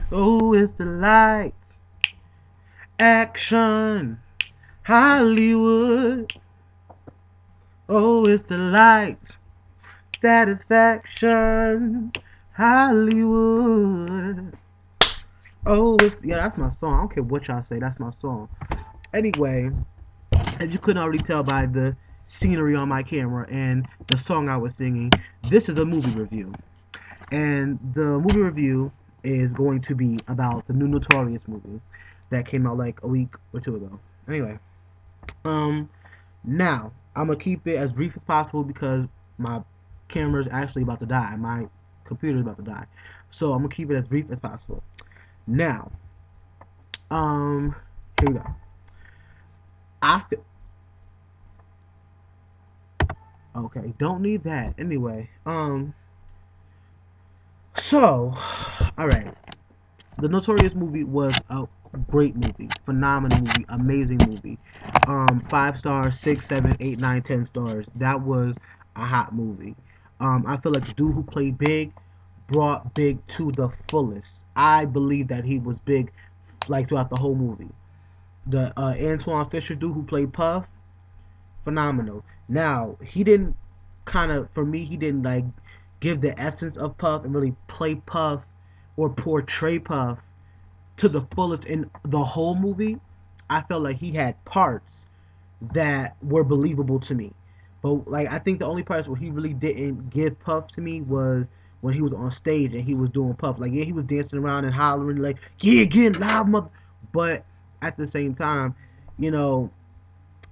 Oh, it's the lights, action, Hollywood. Oh, it's the lights, satisfaction, Hollywood. Oh, it's, yeah, that's my song. I don't care what y'all say, that's my song. Anyway, as you couldn't already tell by the scenery on my camera and the song I was singing, this is a movie review. And the movie review is going to be about the new Notorious movie that came out like a week or two ago. Anyway, um, now I'm gonna keep it as brief as possible because my camera's actually about to die. My computer's about to die, so I'm gonna keep it as brief as possible. Now, um, here we go. I feel, okay, don't need that anyway. So, all right. The Notorious movie was a great movie, phenomenal movie, amazing movie. 5 stars, 6, 7, 8, 9, 10 stars. That was a hot movie. I feel like the dude who played Big brought Big to the fullest. I believe that he was Big like throughout the whole movie. The Antoine Fisher dude who played Puff, phenomenal. Now he didn't kind of for me he didn't like give the essence of Puff and really play Puff or portray Puff to the fullest in the whole movie. I felt like he had parts that were believable to me. But like I think the only parts where he really didn't give Puff to me was when he was on stage and he was doing Puff. Like yeah, he was dancing around and hollering like, yeah, get loud, mother. But at the same time, you know,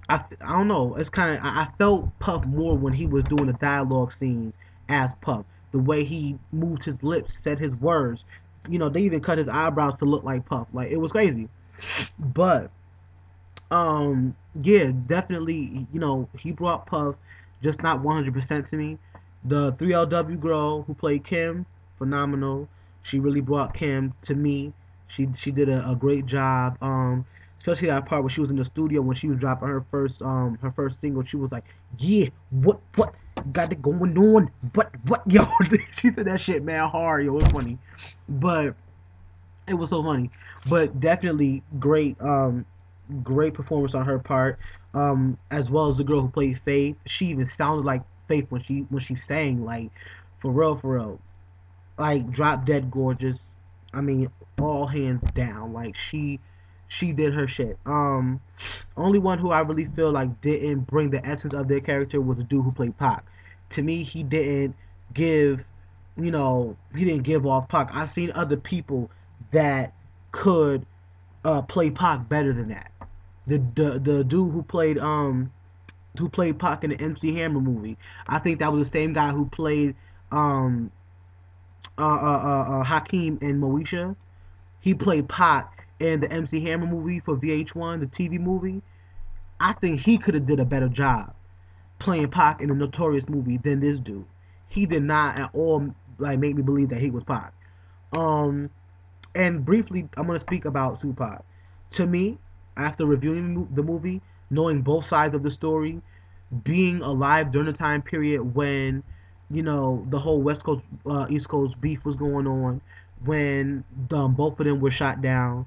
I don't know. It's kind of I felt Puff more when he was doing the dialogue scene as Puff. The way he moved his lips, said his words. You know, they even cut his eyebrows to look like Puff. Like it was crazy. But yeah, definitely. You know, he brought Puff, just not 100% to me. The 3LW girl who played Kim, phenomenal. She really brought Kim to me. She did a great job. Especially that part where she was in the studio when she was dropping her first single. She was like, yeah, what got it going on? What yo? She said that shit man hard, yo. It was funny, but it was so funny. But definitely great performance on her part, as well as the girl who played Faith. She even sounded like Faith when she sang, like for real, like drop dead gorgeous. I mean, all hands down, like she did her shit. Only one who I really feel like didn't bring the essence of their character was the dude who played Pac. To me, he didn't give, he didn't give off Pac. I've seen other people that could play Pac better than that. The dude who played Pac in the MC Hammer movie. I think that was the same guy who played um Hakeem in Moesha. He played Pac in the MC Hammer movie for VH1, the TV movie. I think he could have did a better job playing Pac in the Notorious movie than this dude. He did not at all like make me believe that he was Pac. Um, and briefly, I'm gonna speak about Tupac. To me, after reviewing the movie, knowing both sides of the story, being alive during the time period when the whole West Coast East Coast beef was going on, when both of them were shot down,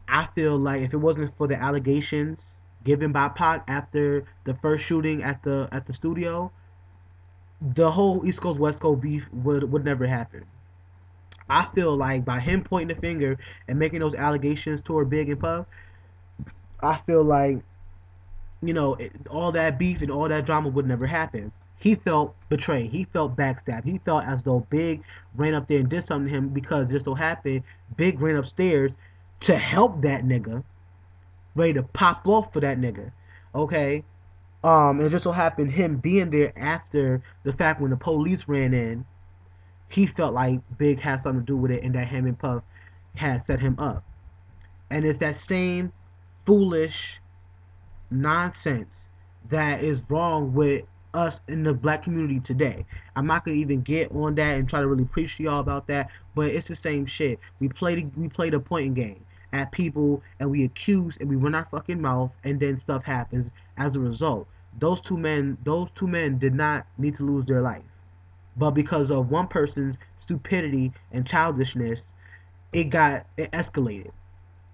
I feel like if it wasn't for the allegations given by Pac after the first shooting at the studio, the whole East Coast West Coast beef would never happen. I feel like by him pointing the finger and making those allegations toward Big and Puff, I feel like all that beef and all that drama would never happen. He felt betrayed. He felt backstabbed. He felt as though Big ran up there and did something to him because it just so happened Big ran upstairs to help that nigga, ready to pop off for that nigga. Okay? It just so happened him being there after the fact when the police ran in, he felt like Big had something to do with it and that him and Puff had set him up. And it's that same foolish nonsense that is wrong with us in the black community today. I'm not gonna even get on that and try to really preach to y'all about that, but it's the same shit. We play the pointing game at people and we accuse and we run our fucking mouth and then stuff happens as a result. Those two men did not need to lose their life. But because of one person's stupidity and childishness, it escalated.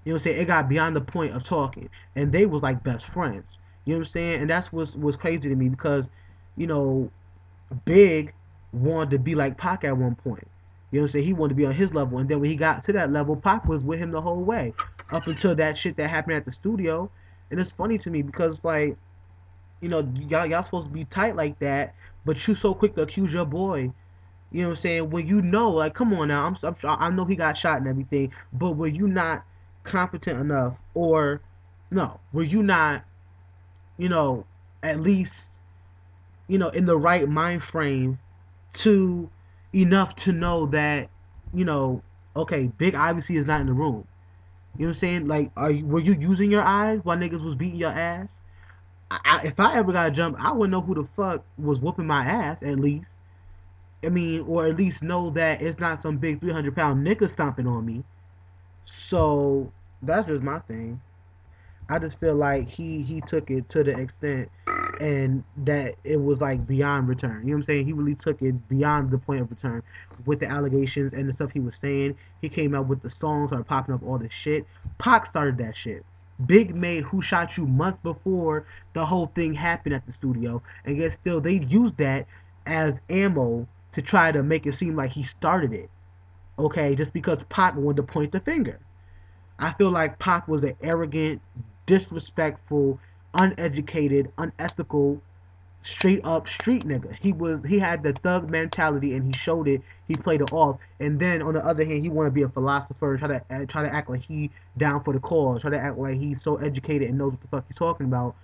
You know what I'm saying? It got beyond the point of talking, and they was like best friends. You know what I'm saying? And that's what's was crazy to me because, you know, Big wanted to be like Pac at one point. You know what I'm saying? He wanted to be on his level, and then when he got to that level, Pac was with him the whole way up until that shit that happened at the studio. And it's funny to me because like, you know, y'all supposed to be tight like that, but you so quick to accuse your boy. You know what I'm saying? When you know, like, come on now, I know he got shot and everything, but were you not competent enough, or no, were you not, you know, at least, you know, in the right mind frame to enough to know that, you know, okay, Big obviously is not in the room. You know what I'm saying? Like, were you using your eyes while niggas was beating your ass? If I ever got jumped, I wouldn't know who the fuck was whooping my ass at least. I mean, or at least know that it's not some big 300-pound nigga stomping on me. So that's just my thing. I just feel like he took it to the extent and that it was like beyond return. You know what I'm saying? He really took it beyond the point of return with the allegations and the stuff he was saying. He came out with the songs, started popping up all this shit. Pac started that shit. Big made Who Shot You months before the whole thing happened at the studio, and yet still they used that as ammo to try to make it seem like he started it. Okay, just because Pac wanted to point the finger. I feel like Pac was an arrogant, disrespectful, uneducated, unethical, straight up street nigga. He had the thug mentality and he showed it. He played it off. And then on the other hand, he want to be a philosopher, try to act like he down for the cause, try to act like he's so educated and knows what the fuck he's talking about.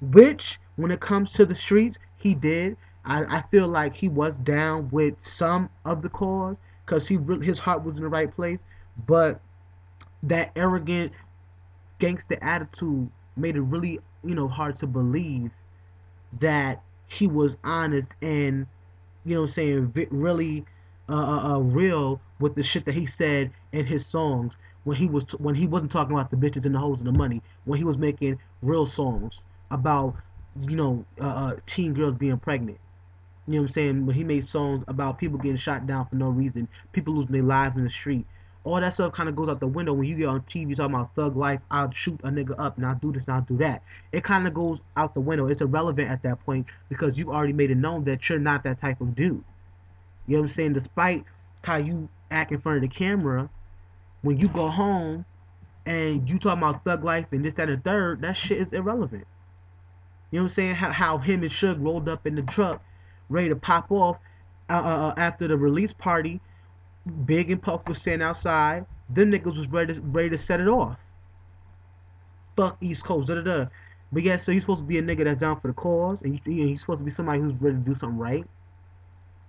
Which, when it comes to the streets, he did. I feel like he was down with some of the cause because his heart was in the right place, but that arrogant gangster attitude made it really, you know, hard to believe that he was honest and, you know what I'm saying, really real with the shit that he said in his songs when he wasn't talking about the bitches and the hoes and the money, when he was making real songs about, you know, teen girls being pregnant. You know what I'm saying? When he made songs about people getting shot down for no reason, people losing their lives in the street. All that stuff kind of goes out the window when you get on TV talking about thug life. I'll shoot a nigga up and I'll do this and I'll do that. It kind of goes out the window. It's irrelevant at that point because you've already made it known that you're not that type of dude. You know what I'm saying? Despite how you act in front of the camera, when you go home and you talk about thug life and this, that, and the third, that shit is irrelevant. You know what I'm saying? How him and Suge rolled up in the truck, ready to pop off after the release party. Big and Puff was standing outside. Them niggas was ready to set it off. Fuck East Coast, da da da. But yeah, so you're supposed to be a nigga that's down for the cause, and you're supposed to be somebody who's ready to do something right.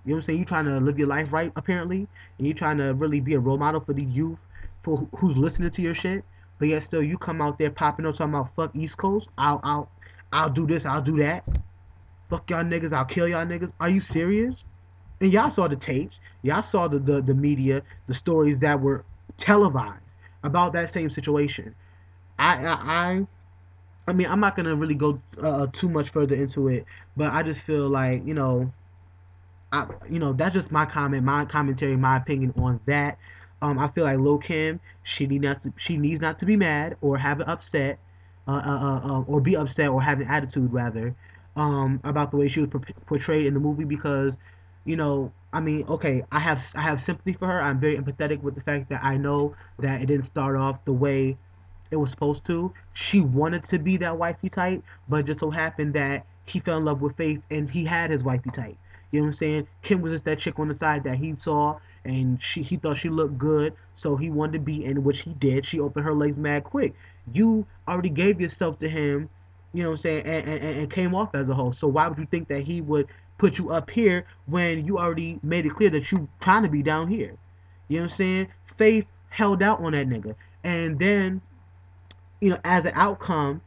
You know what I'm saying? You trying to live your life right, apparently, and you trying to really be a role model for the youth, for who's listening to your shit. But yet still, you come out there popping up talking about fuck East Coast. I'll do this. I'll do that. Fuck y'all niggas. I'll kill y'all niggas. Are you serious? And y'all saw the tapes. Y'all saw the media, the stories that were televised about that same situation. I mean, I'm not gonna really go too much further into it, but I just feel like, you know, that's just my comment, my commentary, my opinion on that. I feel like Lil Kim, she needs not to be mad or have an upset, or be upset or have an attitude rather, about the way she was portrayed in the movie because, you know, I mean, okay, I have sympathy for her. I'm very empathetic with the fact that I know that it didn't start off the way it was supposed to. She wanted to be that wifey type, but it just so happened that he fell in love with Faith and he had his wifey type. You know what I'm saying? Kim was just that chick on the side that he saw and he thought she looked good, so he wanted to be in, which he did. She opened her legs mad quick. You already gave yourself to him, you know what I'm saying, and came off as a hoe. So why would you think that he would put you up here when you already made it clear that you trying to be down here? You know what I'm saying? Faith held out on that nigga. And then, you know, as an outcome,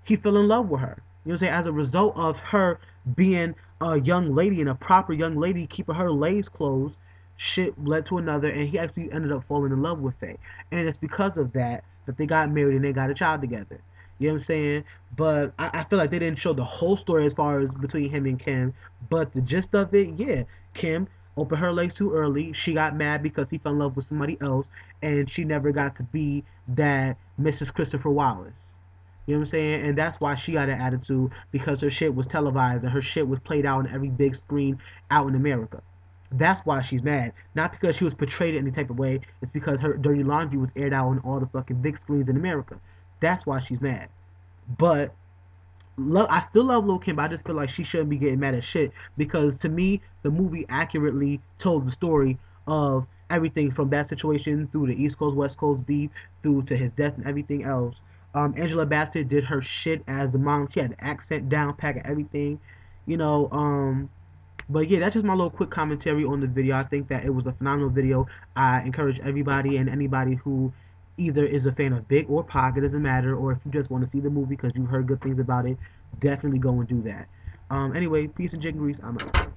he fell in love with her. You know what I'm saying? As a result of her being a young lady and a proper young lady, keeping her legs closed, shit led to another, and he actually ended up falling in love with Faye. And it's because of that that they got married and they got a child together. You know what I'm saying? But I feel like they didn't show the whole story as far as between him and Kim. But the gist of it, yeah, Kim. opened her legs too early. She got mad because he fell in love with somebody else, and she never got to be that Mrs. Christopher Wallace. You know what I'm saying? And that's why she got an attitude, because her shit was televised and her shit was played out on every big screen out in America. That's why she's mad. Not because she was portrayed in any type of way. It's because her dirty laundry was aired out on all the fucking big screens in America. That's why she's mad. But I still love Lil Kim, but I just feel like she shouldn't be getting mad at shit, because to me, the movie accurately told the story of everything from that situation through the East Coast West Coast beef through to his death and everything else. Angela Bassett did her shit as the mom. She had the accent down, pack and everything, you know. But yeah, that's just my little quick commentary on the video. I think that it was a phenomenal video. I encourage everybody and anybody who either is a fan of Big or Pac, it doesn't matter, or if you just want to see the movie because you heard good things about it, definitely go and do that. Anyway, peace and chicken grease. I'm out.